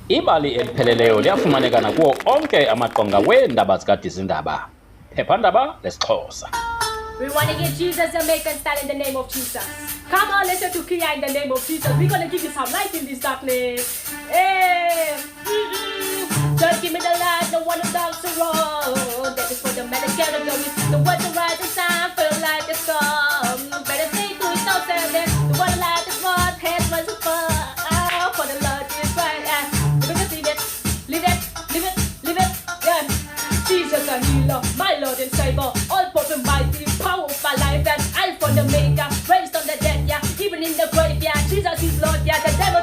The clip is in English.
Ibali elipheleleyo liyafumaneka nakuwo onke amaqonga weendaba zikadizindaba. Phephandaba lesiXhosa. We want to get Jesus and make us stand in the name of Jesus. Come on, listen to Kia in the name of Jesus. We're going to give you some light in this darkness. Hey. Just give me the light, the one who dogs the road. That is for the medical glory. The one to rise and shine, feel like the storm. Better think to yourself, and then the one light is what has was a fun. For the Lord is right. We're going to leave it, leave it, leave it, leave it. Yeah. Jesus a healer, my Lord and Savior. All potent mighty, power of my life. And Alpha the Maker, raised on the dead, yeah. Even in the grave, yeah. Jesus is Lord, yeah. The devil